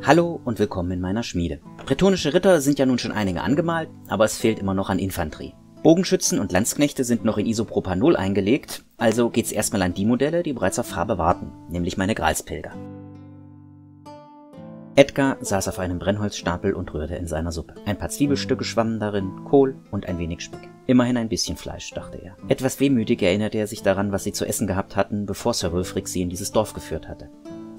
Hallo und willkommen in meiner Schmiede. Bretonische Ritter sind ja nun schon einige angemalt, aber es fehlt immer noch an Infanterie. Bogenschützen und Landsknechte sind noch in Isopropanol eingelegt, also geht's erstmal an die Modelle, die bereits auf Farbe warten, nämlich meine Gralspilger. Edgar saß auf einem Brennholzstapel und rührte in seiner Suppe. Ein paar Zwiebelstücke schwammen darin, Kohl und ein wenig Speck. Immerhin ein bisschen Fleisch, dachte er. Etwas wehmütig erinnerte er sich daran, was sie zu essen gehabt hatten, bevor Sir Wulfric sie in dieses Dorf geführt hatte.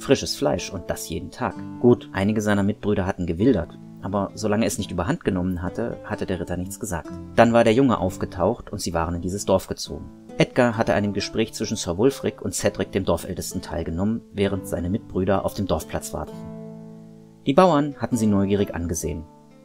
Frisches Fleisch und das jeden Tag. Gut, einige seiner Mitbrüder hatten gewildert, aber solange es nicht überhand genommen hatte, hatte der Ritter nichts gesagt. Dann war der Junge aufgetaucht und sie waren in dieses Dorf gezogen. Edgar hatte an dem Gespräch zwischen Sir Wulfric und Cedric, dem Dorfältesten, teilgenommen, während seine Mitbrüder auf dem Dorfplatz warteten. Die Bauern hatten sie neugierig angesehen.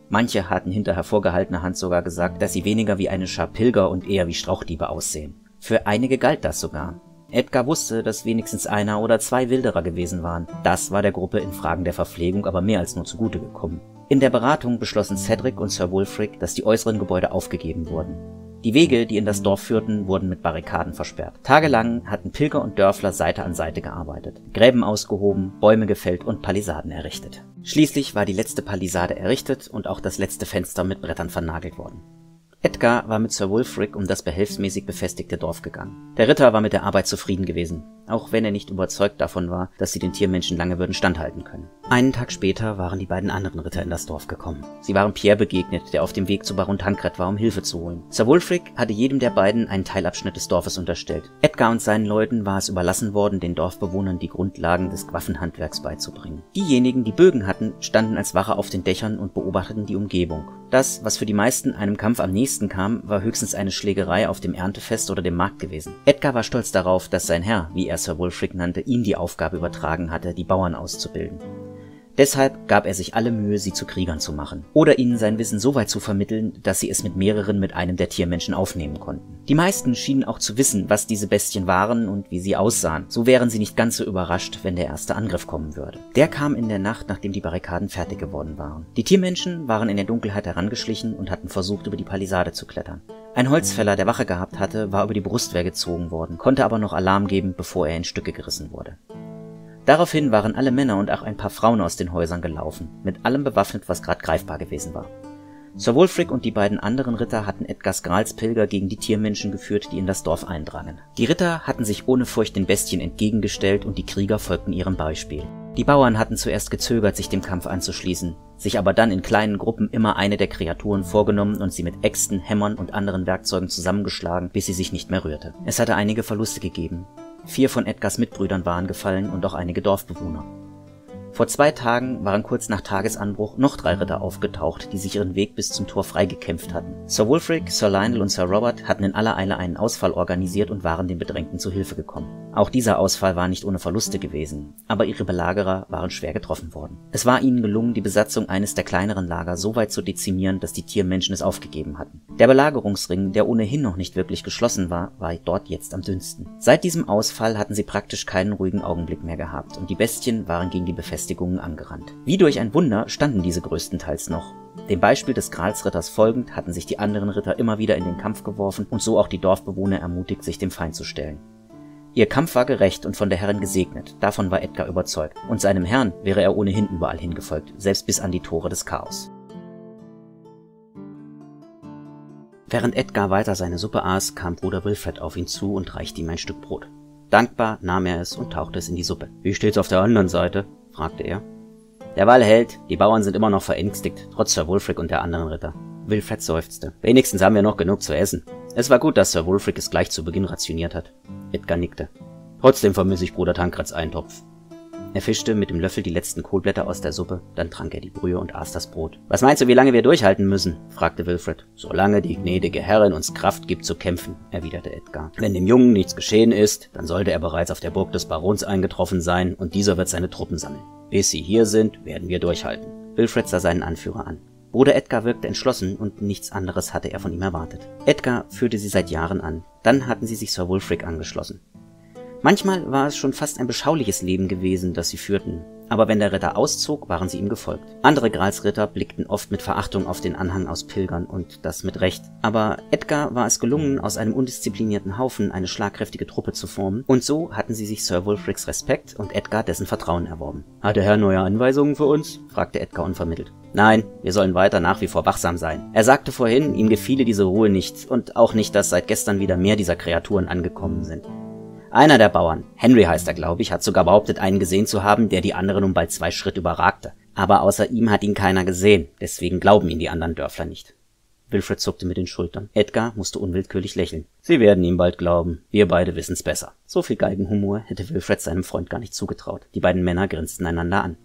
Manche hatten hinter hervorgehaltener Hand sogar gesagt, dass sie weniger wie eine Schar Pilger und eher wie Strauchdiebe aussehen. Für einige galt das sogar. Edgar wusste, dass wenigstens einer oder zwei Wilderer gewesen waren. Das war der Gruppe in Fragen der Verpflegung aber mehr als nur zugute gekommen. In der Beratung beschlossen Cedric und Sir Wulfric, dass die äußeren Gebäude aufgegeben wurden. Die Wege, die in das Dorf führten, wurden mit Barrikaden versperrt. Tagelang hatten Pilger und Dörfler Seite an Seite gearbeitet, Gräben ausgehoben, Bäume gefällt und Palisaden errichtet. Schließlich war die letzte Palisade errichtet und auch das letzte Fenster mit Brettern vernagelt worden. Edgar war mit Sir Wulfric um das behelfsmäßig befestigte Dorf gegangen. Der Ritter war mit der Arbeit zufrieden gewesen, auch wenn er nicht überzeugt davon war, dass sie den Tiermenschen lange würden standhalten können. Einen Tag später waren die beiden anderen Ritter in das Dorf gekommen. Sie waren Pierre begegnet, der auf dem Weg zu Baron Tancred war, um Hilfe zu holen. Sir Wulfric hatte jedem der beiden einen Teilabschnitt des Dorfes unterstellt. Edgar und seinen Leuten war es überlassen worden, den Dorfbewohnern die Grundlagen des Waffenhandwerks beizubringen. Diejenigen, die Bögen hatten, standen als Wache auf den Dächern und beobachteten die Umgebung. Das, was für die meisten einem Kampf am nächsten kam, war höchstens eine Schlägerei auf dem Erntefest oder dem Markt gewesen. Edgar war stolz darauf, dass sein Herr, wie er Sir Wulfric nannte, ihm die Aufgabe übertragen hatte, die Bauern auszubilden. Deshalb gab er sich alle Mühe, sie zu Kriegern zu machen oder ihnen sein Wissen so weit zu vermitteln, dass sie es mit mehreren mit einem der Tiermenschen aufnehmen konnten. Die meisten schienen auch zu wissen, was diese Bestien waren und wie sie aussahen. So wären sie nicht ganz so überrascht, wenn der erste Angriff kommen würde. Der kam in der Nacht, nachdem die Barrikaden fertig geworden waren. Die Tiermenschen waren in der Dunkelheit herangeschlichen und hatten versucht, über die Palisade zu klettern. Ein Holzfäller, der Wache gehabt hatte, war über die Brustwehr gezogen worden, konnte aber noch Alarm geben, bevor er in Stücke gerissen wurde. Daraufhin waren alle Männer und auch ein paar Frauen aus den Häusern gelaufen, mit allem bewaffnet, was gerade greifbar gewesen war. Sir Wulfric und die beiden anderen Ritter hatten Edgars Gralspilger gegen die Tiermenschen geführt, die in das Dorf eindrangen. Die Ritter hatten sich ohne Furcht den Bestien entgegengestellt und die Krieger folgten ihrem Beispiel. Die Bauern hatten zuerst gezögert, sich dem Kampf anzuschließen, sich aber dann in kleinen Gruppen immer eine der Kreaturen vorgenommen und sie mit Äxten, Hämmern und anderen Werkzeugen zusammengeschlagen, bis sie sich nicht mehr rührte. Es hatte einige Verluste gegeben. 4 von Edgars Mitbrüdern waren gefallen und auch einige Dorfbewohner. Vor 2 Tagen waren kurz nach Tagesanbruch noch 3 Ritter aufgetaucht, die sich ihren Weg bis zum Tor freigekämpft hatten. Sir Wulfric, Sir Lionel und Sir Robert hatten in aller Eile einen Ausfall organisiert und waren den Bedrängten zu Hilfe gekommen. Auch dieser Ausfall war nicht ohne Verluste gewesen, aber ihre Belagerer waren schwer getroffen worden. Es war ihnen gelungen, die Besatzung eines der kleineren Lager so weit zu dezimieren, dass die Tiermenschen es aufgegeben hatten. Der Belagerungsring, der ohnehin noch nicht wirklich geschlossen war dort jetzt am dünnsten. Seit diesem Ausfall hatten sie praktisch keinen ruhigen Augenblick mehr gehabt und die Bestien waren gegen die Befestigungen angerannt. Wie durch ein Wunder standen diese größtenteils noch. Dem Beispiel des Gralsritters folgend hatten sich die anderen Ritter immer wieder in den Kampf geworfen und so auch die Dorfbewohner ermutigt, sich dem Feind zu stellen. Ihr Kampf war gerecht und von der Herrin gesegnet, davon war Edgar überzeugt, und seinem Herrn wäre er ohnehin überall hingefolgt, selbst bis an die Tore des Chaos. Während Edgar weiter seine Suppe aß, kam Bruder Wilfred auf ihn zu und reichte ihm ein Stück Brot. Dankbar nahm er es und tauchte es in die Suppe. »Wie steht's auf der anderen Seite?« fragte er. »Derweil hält, die Bauern sind immer noch verängstigt, trotz Sir Wulfric und der anderen Ritter.« Wilfred seufzte. »Wenigstens haben wir noch genug zu essen. Es war gut, dass Sir Wulfric es gleich zu Beginn rationiert hat.« Edgar nickte. »Trotzdem vermisse ich Bruder Tancreds Eintopf.« Er fischte mit dem Löffel die letzten Kohlblätter aus der Suppe, dann trank er die Brühe und aß das Brot. »Was meinst du, wie lange wir durchhalten müssen?« fragte Wilfred. »Solange die gnädige Herrin uns Kraft gibt zu kämpfen«, erwiderte Edgar. »Wenn dem Jungen nichts geschehen ist, dann sollte er bereits auf der Burg des Barons eingetroffen sein und dieser wird seine Truppen sammeln. Bis sie hier sind, werden wir durchhalten.« Wilfred sah seinen Anführer an. Bruder Edgar wirkte entschlossen und nichts anderes hatte er von ihm erwartet. Edgar führte sie seit Jahren an. Dann hatten sie sich Sir Wulfric angeschlossen. Manchmal war es schon fast ein beschauliches Leben gewesen, das sie führten. aber wenn der Ritter auszog, waren sie ihm gefolgt. Andere Gralsritter blickten oft mit Verachtung auf den Anhang aus Pilgern und das mit Recht. Aber Edgar war es gelungen, aus einem undisziplinierten Haufen eine schlagkräftige Truppe zu formen und so hatten sie sich Sir Wulfrics Respekt und Edgar dessen Vertrauen erworben. »Hat der Herr neue Anweisungen für uns?« fragte Edgar unvermittelt. »Nein, wir sollen weiter nach wie vor wachsam sein. Er sagte vorhin, ihm gefiele diese Ruhe nicht und auch nicht, dass seit gestern wieder mehr dieser Kreaturen angekommen sind. Einer der Bauern, Henry heißt er, glaube ich, hat sogar behauptet, einen gesehen zu haben, der die anderen um bald 2 Schritt überragte. Aber außer ihm hat ihn keiner gesehen, deswegen glauben ihn die anderen Dörfler nicht.« Wilfred zuckte mit den Schultern. Edgar musste unwillkürlich lächeln. »Sie werden ihm bald glauben. Wir beide wissen's besser.« So viel Galgenhumor hätte Wilfred seinem Freund gar nicht zugetraut. Die beiden Männer grinsten einander an.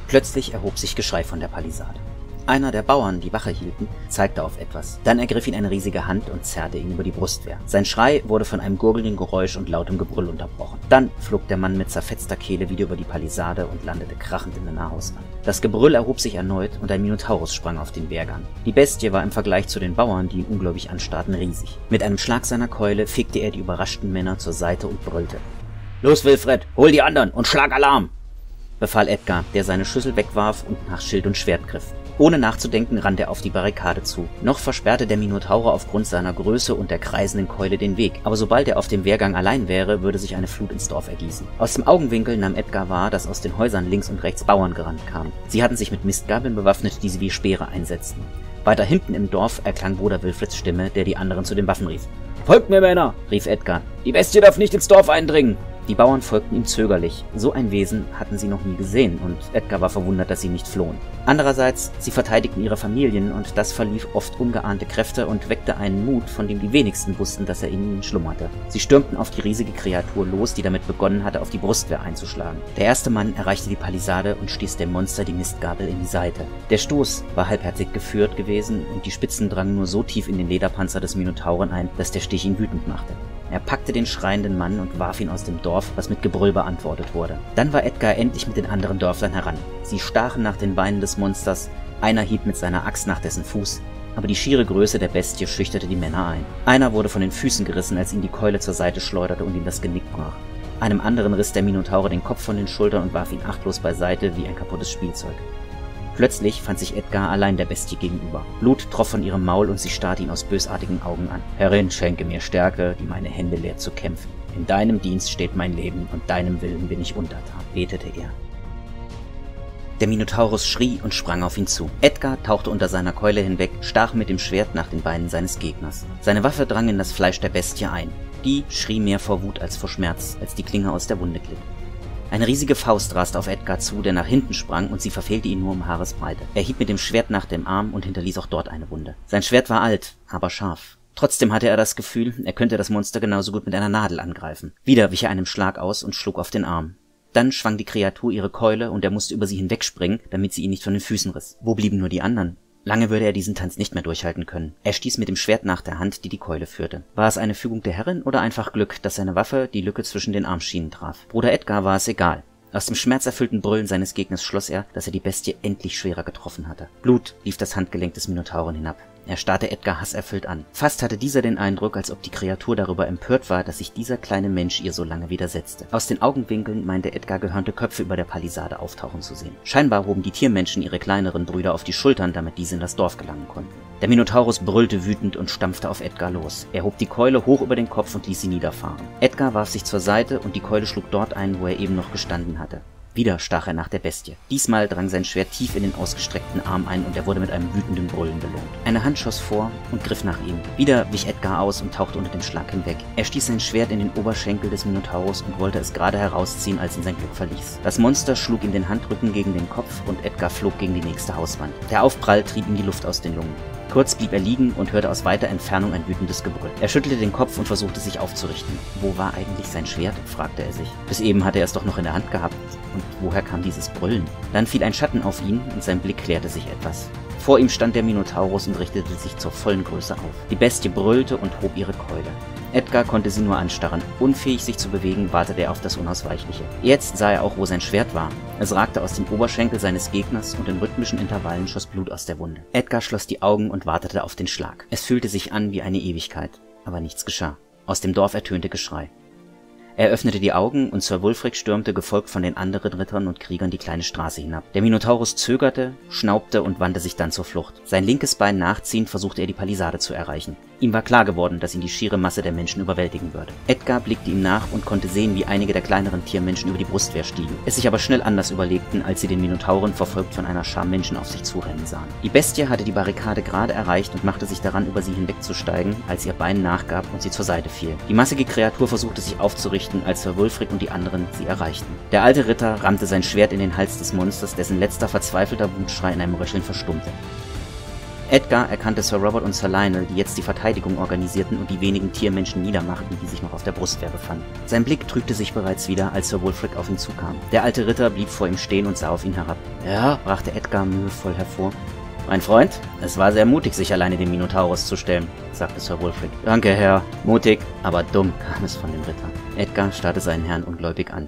Plötzlich erhob sich Geschrei von der Palisade. Einer der Bauern, die Wache hielten, zeigte auf etwas. Dann ergriff ihn eine riesige Hand und zerrte ihn über die Brustwehr. Sein Schrei wurde von einem gurgelnden Geräusch und lautem Gebrüll unterbrochen. Dann flog der Mann mit zerfetzter Kehle wieder über die Palisade und landete krachend in der Nahhauswand. Das Gebrüll erhob sich erneut und ein Minotaurus sprang auf den Wehrgang. Die Bestie war im Vergleich zu den Bauern, die ihn ungläubig anstarrten, riesig. Mit einem Schlag seiner Keule fegte er die überraschten Männer zur Seite und brüllte. »Los, Wilfred, hol die anderen und schlag Alarm!« befahl Edgar, der seine Schüssel wegwarf und nach Schild und Schwert griff. Ohne nachzudenken rannte er auf die Barrikade zu. Noch versperrte der Minotaur aufgrund seiner Größe und der kreisenden Keule den Weg, aber sobald er auf dem Wehrgang allein wäre, würde sich eine Flut ins Dorf ergießen. Aus dem Augenwinkel nahm Edgar wahr, dass aus den Häusern links und rechts Bauern gerannt kamen. Sie hatten sich mit Mistgabeln bewaffnet, die sie wie Speere einsetzten. Weiter hinten im Dorf erklang Bruder Wilfreds Stimme, der die anderen zu den Waffen rief. »Folgt mir, Männer«, rief Edgar. »Die Bestie darf nicht ins Dorf eindringen.« Die Bauern folgten ihm zögerlich. So ein Wesen hatten sie noch nie gesehen und Edgar war verwundert, dass sie nicht flohen. Andererseits, sie verteidigten ihre Familien und das verlief oft ungeahnte Kräfte und weckte einen Mut, von dem die wenigsten wussten, dass er in ihnen schlummerte. Sie stürmten auf die riesige Kreatur los, die damit begonnen hatte, auf die Brustwehr einzuschlagen. Der erste Mann erreichte die Palisade und stieß dem Monster die Mistgabel in die Seite. Der Stoß war halbherzig geführt gewesen und die Spitzen drangen nur so tief in den Lederpanzer des Minotauren ein, dass der Stich ihn wütend machte. Er packte den schreienden Mann und warf ihn aus dem Dorf, was mit Gebrüll beantwortet wurde. Dann war Edgar endlich mit den anderen Dörflern heran. Sie stachen nach den Beinen des Monsters, einer hieb mit seiner Axt nach dessen Fuß, aber die schiere Größe der Bestie schüchterte die Männer ein. Einer wurde von den Füßen gerissen, als ihn die Keule zur Seite schleuderte und ihm das Genick brach. Einem anderen riss der Minotaur den Kopf von den Schultern und warf ihn achtlos beiseite wie ein kaputtes Spielzeug. Plötzlich fand sich Edgar allein der Bestie gegenüber. Blut troff von ihrem Maul und sie starrte ihn aus bösartigen Augen an. »Herrin, schenke mir Stärke, die meine Hände lehrt zu kämpfen. In deinem Dienst steht mein Leben und deinem Willen bin ich untertan«, betete er. Der Minotaurus schrie und sprang auf ihn zu. Edgar tauchte unter seiner Keule hinweg, stach mit dem Schwert nach den Beinen seines Gegners. Seine Waffe drang in das Fleisch der Bestie ein. Die schrie mehr vor Wut als vor Schmerz, als die Klinge aus der Wunde glitt. Eine riesige Faust raste auf Edgar zu, der nach hinten sprang und sie verfehlte ihn nur um Haaresbreite. Er hieb mit dem Schwert nach dem Arm und hinterließ auch dort eine Wunde. Sein Schwert war alt, aber scharf. Trotzdem hatte er das Gefühl, er könnte das Monster genauso gut mit einer Nadel angreifen. Wieder wich er einem Schlag aus und schlug auf den Arm. Dann schwang die Kreatur ihre Keule und er musste über sie hinwegspringen, damit sie ihn nicht von den Füßen riss. Wo blieben nur die anderen? Lange würde er diesen Tanz nicht mehr durchhalten können. Er stieß mit dem Schwert nach der Hand, die die Keule führte. War es eine Fügung der Herrin oder einfach Glück, dass seine Waffe die Lücke zwischen den Armschienen traf? Bruder Edgar war es egal. Aus dem schmerzerfüllten Brüllen seines Gegners schloss er, dass er die Bestie endlich schwerer getroffen hatte. Blut lief das Handgelenk des Minotauren hinab. Er starrte Edgar hasserfüllt an. Fast hatte dieser den Eindruck, als ob die Kreatur darüber empört war, dass sich dieser kleine Mensch ihr so lange widersetzte. Aus den Augenwinkeln meinte Edgar gehörnte Köpfe über der Palisade auftauchen zu sehen. Scheinbar hoben die Tiermenschen ihre kleineren Brüder auf die Schultern, damit diese in das Dorf gelangen konnten. Der Minotaurus brüllte wütend und stampfte auf Edgar los. Er hob die Keule hoch über den Kopf und ließ sie niederfahren. Edgar warf sich zur Seite und die Keule schlug dort ein, wo er eben noch gestanden hatte. Wieder stach er nach der Bestie. Diesmal drang sein Schwert tief in den ausgestreckten Arm ein und er wurde mit einem wütenden Brüllen belohnt. Eine Hand schoss vor und griff nach ihm. Wieder wich Edgar aus und tauchte unter dem Schlag hinweg. Er stieß sein Schwert in den Oberschenkel des Minotaurus und wollte es gerade herausziehen, als ihn sein Glück verließ. Das Monster schlug ihm den Handrücken gegen den Kopf und Edgar flog gegen die nächste Hauswand. Der Aufprall trieb ihm die Luft aus den Lungen. Kurz blieb er liegen und hörte aus weiter Entfernung ein wütendes Gebrüll. Er schüttelte den Kopf und versuchte sich aufzurichten. Wo war eigentlich sein Schwert? Fragte er sich. Bis eben hatte er es doch noch in der Hand gehabt. Und woher kam dieses Brüllen? Dann fiel ein Schatten auf ihn und sein Blick klärte sich etwas. Vor ihm stand der Minotaurus und richtete sich zur vollen Größe auf. Die Bestie brüllte und hob ihre Keule. Edgar konnte sie nur anstarren. Unfähig, sich zu bewegen, wartete er auf das Unausweichliche. Jetzt sah er auch, wo sein Schwert war. Es ragte aus dem Oberschenkel seines Gegners und in rhythmischen Intervallen schoss Blut aus der Wunde. Edgar schloss die Augen und wartete auf den Schlag. Es fühlte sich an wie eine Ewigkeit, aber nichts geschah. Aus dem Dorf ertönte Geschrei. Er öffnete die Augen und Sir Wulfric stürmte, gefolgt von den anderen Rittern und Kriegern, die kleine Straße hinab. Der Minotaurus zögerte, schnaubte und wandte sich dann zur Flucht. Sein linkes Bein nachziehend versuchte er die Palisade zu erreichen. Ihm war klar geworden, dass ihn die schiere Masse der Menschen überwältigen würde. Edgar blickte ihm nach und konnte sehen, wie einige der kleineren Tiermenschen über die Brustwehr stiegen, es sich aber schnell anders überlegten, als sie den Minotauren verfolgt von einer Schar Menschen auf sich zurennen sahen. Die Bestie hatte die Barrikade gerade erreicht und machte sich daran, über sie hinwegzusteigen, als ihr Bein nachgab und sie zur Seite fiel. Die massige Kreatur versuchte sich aufzurichten, als Sir Wulfric und die anderen sie erreichten. Der alte Ritter rammte sein Schwert in den Hals des Monsters, dessen letzter verzweifelter Wutschrei in einem Röcheln verstummte. Edgar erkannte Sir Robert und Sir Lionel, die jetzt die Verteidigung organisierten und die wenigen Tiermenschen niedermachten, die sich noch auf der Brustwehr befanden. Sein Blick trübte sich bereits wieder, als Sir Wulfric auf ihn zukam. Der alte Ritter blieb vor ihm stehen und sah auf ihn herab. »Ja«, brachte Edgar mühevoll hervor. »Mein Freund, es war sehr mutig, sich alleine dem Minotaurus zu stellen«, sagte Sir Wulfric. »Danke, Herr. Mutig, aber dumm«, kam es von dem Ritter. Edgar starrte seinen Herrn ungläubig an.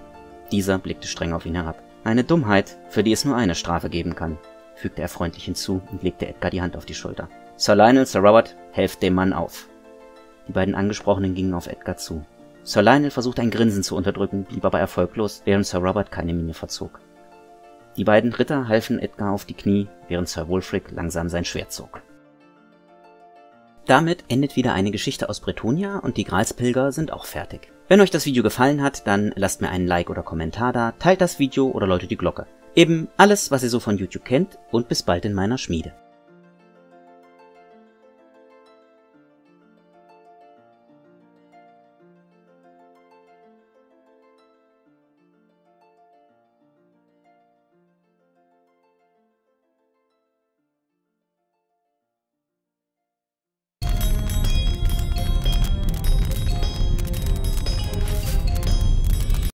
Dieser blickte streng auf ihn herab. »Eine Dummheit, für die es nur eine Strafe geben kann«, fügte er freundlich hinzu und legte Edgar die Hand auf die Schulter. »Sir Lionel, Sir Robert, helft dem Mann auf.« Die beiden Angesprochenen gingen auf Edgar zu. Sir Lionel versuchte ein Grinsen zu unterdrücken, blieb aber erfolglos, während Sir Robert keine Miene verzog. Die beiden Ritter halfen Edgar auf die Knie, während Sir Wulfric langsam sein Schwert zog. Damit endet wieder eine Geschichte aus Bretonnia und die Gralspilger sind auch fertig. Wenn euch das Video gefallen hat, dann lasst mir einen Like oder Kommentar da, teilt das Video oder läutet die Glocke. Eben alles, was ihr so von YouTube kennt, und bis bald in meiner Schmiede.